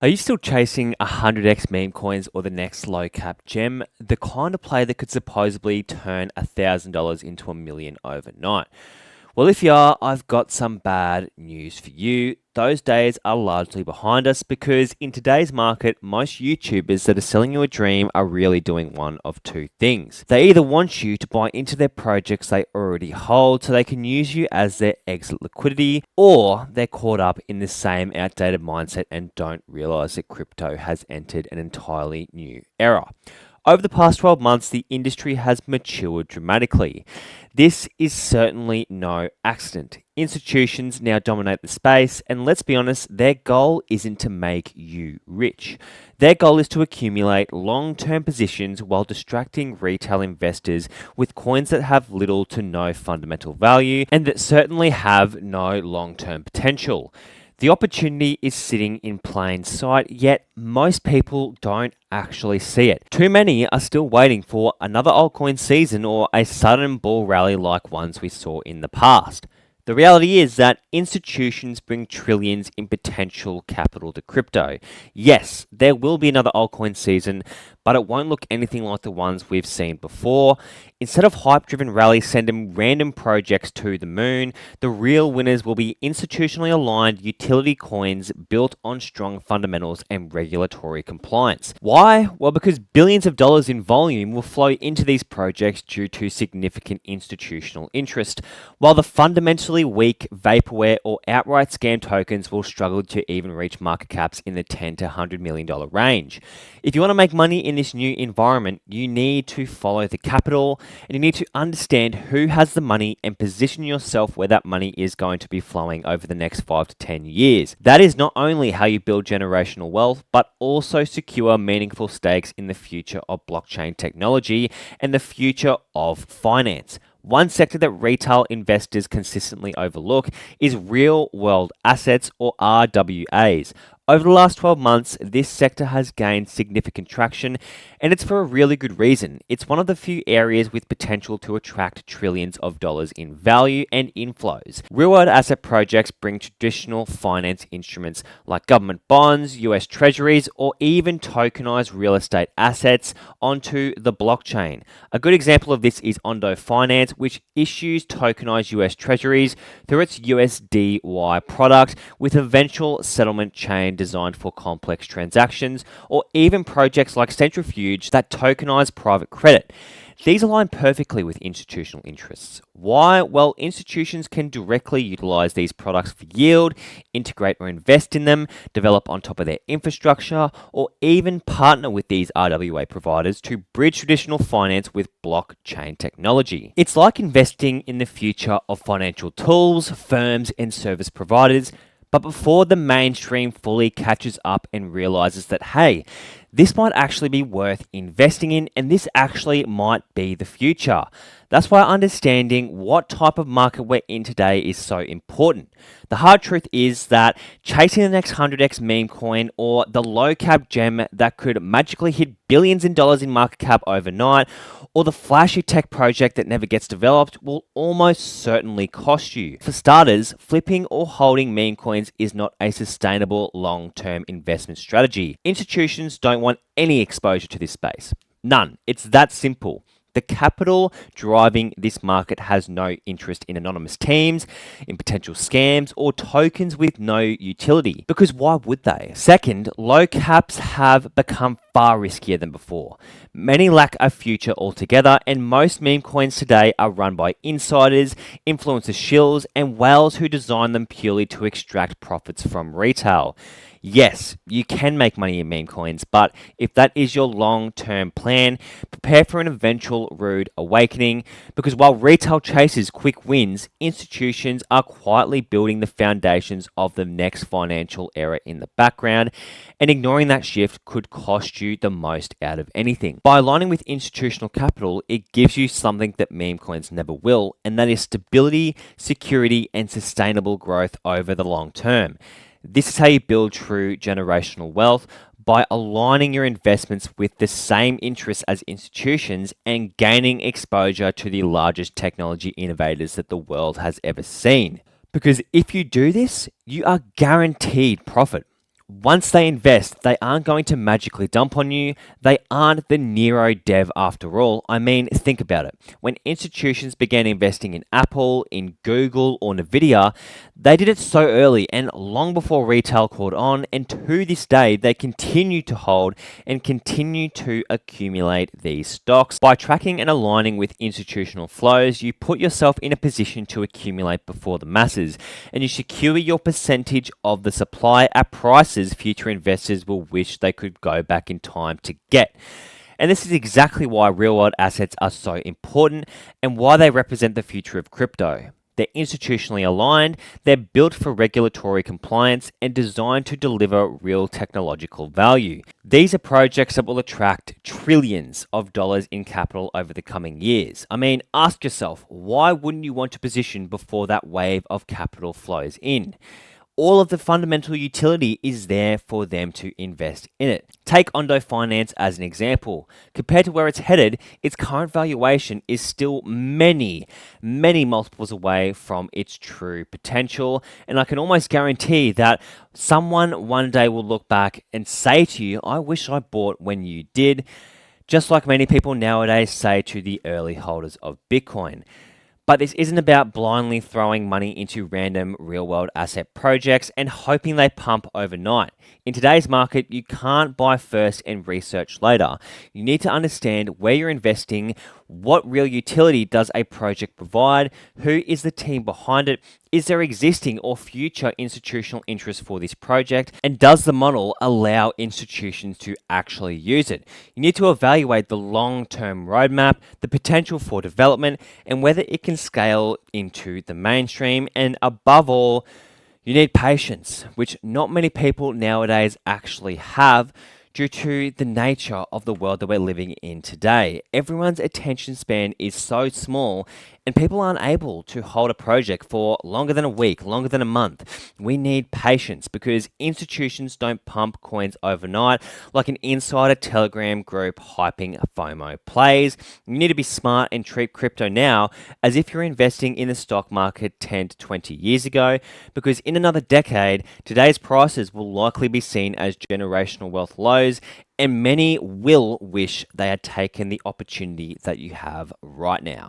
Are you still chasing 100x meme coins or the next low cap gem? The kind of play that could supposedly turn $1,000 into a million overnight. Well, if you are, I've got some bad news for you. Those days are largely behind us because in today's market, most YouTubers that are selling you a dream are really doing one of two things. They either want you to buy into their projects they already hold so they can use you as their exit liquidity, or they're caught up in the same outdated mindset and don't realize that crypto has entered an entirely new era. Over the past 12 months, the industry has matured dramatically. This is certainly no accident. Institutions now dominate the space, and let's be honest, their goal isn't to make you rich. Their goal is to accumulate long term positions while distracting retail investors with coins that have little to no fundamental value and that certainly have no long term potential. The opportunity is sitting in plain sight, yet most people don't actually see it. Too many are still waiting for another altcoin season or a sudden bull rally like ones we saw in the past. The reality is that institutions bring trillions in potential capital to crypto. Yes, there will be another altcoin season, but it won't look anything like the ones we've seen before. Instead of hype-driven rallies sending random projects to the moon, the real winners will be institutionally aligned utility coins built on strong fundamentals and regulatory compliance. Why? Well, because billions of dollars in volume will flow into these projects due to significant institutional interest, while the fundamentally weak vaporware or outright scam tokens will struggle to even reach market caps in the $10 to $100 million range. If you want to make money in this new environment, you need to follow the capital and you need to understand who has the money and position yourself where that money is going to be flowing over the next 5 to 10 years. That is not only how you build generational wealth, but also secure meaningful stakes in the future of blockchain technology and the future of finance. One sector that retail investors consistently overlook is real world assets or RWAs. Over the last 12 months, this sector has gained significant traction, and it's for a really good reason. It's one of the few areas with potential to attract trillions of dollars in value and inflows. Real-world asset projects bring traditional finance instruments like government bonds, US treasuries, or even tokenized real estate assets onto the blockchain. A good example of this is Ondo Finance, which issues tokenized US treasuries through its USDY product with eventual settlement chain designed for complex transactions, or even projects like Centrifuge that tokenize private credit. These align perfectly with institutional interests. Why? Well, institutions can directly utilize these products for yield, integrate or invest in them, develop on top of their infrastructure, or even partner with these RWA providers to bridge traditional finance with blockchain technology. It's like investing in the future of financial tools, firms, and service providers. But before the mainstream fully catches up and realizes that, hey, this might actually be worth investing in and this actually might be the future. That's why understanding what type of market we're in today is so important. The hard truth is that chasing the next 100x meme coin or the low cap gem that could magically hit billions in dollars in market cap overnight, or the flashy tech project that never gets developed will almost certainly cost you. For starters, flipping or holding meme coins is not a sustainable long-term investment strategy. Institutions don't want any exposure to this space. None. It's that simple. The capital driving this market has no interest in anonymous teams, in potential scams, or tokens with no utility. Because why would they? Second, low caps have become far riskier than before. Many lack a future altogether, and most meme coins today are run by insiders, influencer shills, and whales who design them purely to extract profits from retail. Yes, you can make money in meme coins, but if that is your long-term plan, prepare for an eventual rude awakening, because while retail chases quick wins, institutions are quietly building the foundations of the next financial era in the background, and ignoring that shift could cost you the most out of anything. By aligning with institutional capital, it gives you something that meme coins never will, and that is stability, security, and sustainable growth over the long term. This is how you build true generational wealth, by aligning your investments with the same interests as institutions and gaining exposure to the largest technology innovators that the world has ever seen. Because if you do this, you are guaranteed profit. once they invest, they aren't going to magically dump on you. They aren't the Nero dev after all. I mean, think about it. When institutions began investing in Apple, in Google, or Nvidia, they did it so early and long before retail caught on, and to this day, they continue to hold and continue to accumulate these stocks. By tracking and aligning with institutional flows, you put yourself in a position to accumulate before the masses, and you secure your percentage of the supply at prices future investors will wish they could go back in time to get. And this is exactly why real world assets are so important and why they represent the future of crypto. They're institutionally aligned, they're built for regulatory compliance, and designed to deliver real technological value. These are projects that will attract trillions of dollars in capital over the coming years. I mean, ask yourself, why wouldn't you want to position before that wave of capital flows in? All of the fundamental utility is there for them to invest in it. Take Ondo Finance as an example. Compared to where it's headed, its current valuation is still many multiples away from its true potential. And I can almost guarantee that someone one day will look back and say to you, I wish I bought when you did, just like many people nowadays say to the early holders of Bitcoin. But this isn't about blindly throwing money into random real-world asset projects and hoping they pump overnight. In today's market, you can't buy first and research later. You need to understand where you're investing, what real utility does a project provide, who is the team behind it, is there existing or future institutional interest for this project, and does the model allow institutions to actually use it? You need to evaluate the long-term roadmap, the potential for development, and whether it can scale into the mainstream, and above all, you need patience, which not many people nowadays actually have due to the nature of the world that we're living in today. Everyone's attention span is so small and people aren't able to hold a project for longer than a week, longer than a month. We need patience because institutions don't pump coins overnight like an insider Telegram group hyping FOMO plays. You need to be smart and treat crypto now as if you're investing in the stock market 10 to 20 years ago, because in another decade, today's prices will likely be seen as generational wealth lows, and many will wish they had taken the opportunity that you have right now.